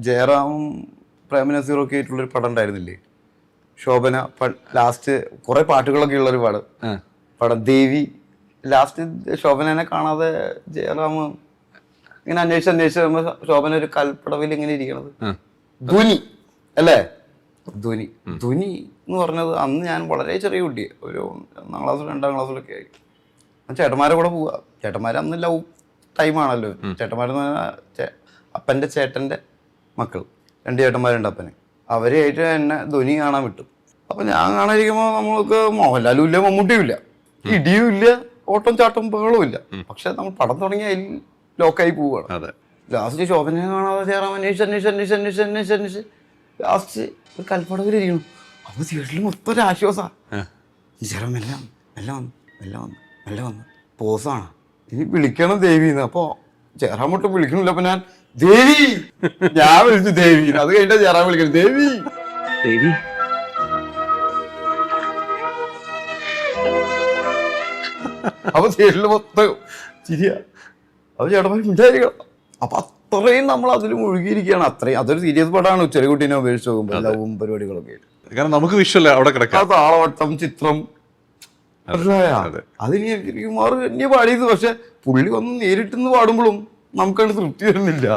ജയറാമും പ്രേമനസീറും ഒക്കെ ആയിട്ടുള്ളൊരു പടം ഉണ്ടായിരുന്നില്ലേ, ശോഭന ലാസ്റ്റ് കുറെ പാട്ടുകളൊക്കെ ഉള്ളൊരു പടം ദേവി. ലാസ്റ്റ് ശോഭനനെ കാണാതെ ജയറാം ഇങ്ങനെ അന്വേഷിച്ച് ശോഭന ഒരു കൽപ്പടവിൽ ഇങ്ങനെ ഇരിക്കണത്. ധ്വനി അല്ലേ, ധ്വനി എന്ന് പറഞ്ഞത് അന്ന് ഞാൻ വളരെ ചെറിയ കുട്ടിയെ, ഒരു 1ാം ക്ലാസ് 2ാം ക്ലാസ്സിലൊക്കെ ആയി. ചേട്ടന്മാരെ കൂടെ പോവുക. ചേട്ടന്മാരെ അന്ന് ലവ് ടൈമാണല്ലോ. ചേട്ടന്മാരെന്ന് പറഞ്ഞാൽ അപ്പൻ്റെ ചേട്ടൻ്റെ മക്കൾ, 2 ചേട്ടന്മാരുണ്ട് അപ്പന്. അവരായിട്ട് എന്നെ ധ്വനി കാണാൻ വിട്ടു. അപ്പം ഞാൻ കാണാതിരിക്കുമ്പോൾ നമ്മൾക്ക് മോഹൻലാലും ഇല്ല, മമ്മൂട്ടിയും ഇല്ല, ഇടിയും ഇല്ല, ഓട്ടം ചാട്ടം ബഹളവും ഇല്ല. പക്ഷെ നമ്മൾ പടം തുടങ്ങി അതിൽ ലോക്കായി പോവുകയാണ്. ലാസ്റ്റ് ശോഭനെ കാണാതെ ചേരാൻ അന്വേഷിച്ച് ലാസ്റ്റ് ഒരു കൽപ്പടവിലിരിക്കണം. അപ്പോൾ തിയേറ്ററിൽ മൊത്തം ഒരു ആശ്വാസമാണ്. ചേരാൻ മെല്ലെ വന്ന് പോസാണ്, ഇനി വിളിക്കണം ദേവിന്ന്. അപ്പോൾ ചേരാൻ മുട്ടും വിളിക്കണില്ല. അപ്പം ഞാൻ വിളിച്ചു ദേവി. അത് കഴിഞ്ഞാൽ ചേരാൻ വിളിക്കണം ദേവി. അപ്പൊ തിയേറ്ററിൽ മൊത്തം ചിരിയ. അപ്പൊ ചേട്ടന്മാർ മിണ്ടായിരിക്കണം. അപ്പൊ അത്രയും നമ്മൾ അതിൽ മുഴുകിയിരിക്കുകയാണ്. അത്രയും അതൊരു സീരിയസ് പടമാണ്. ചെറിയ കുട്ടീനെ ഉപേക്ഷിച്ച് പോകുമ്പോൾ ലവും പരിപാടികളൊക്കെ ആയിട്ട്. കാരണം നമുക്ക് വിഷ്വൽ അവിടെ കിടക്കാം, താളവട്ടം, ചിത്രം, അതിന് കുമാർ തന്നെ പാടിയത്. പക്ഷെ പുള്ളി വന്ന് നേരിട്ടെന്ന് പാടുമ്പോഴും നമുക്കത് തൃപ്തി വരുന്നില്ല.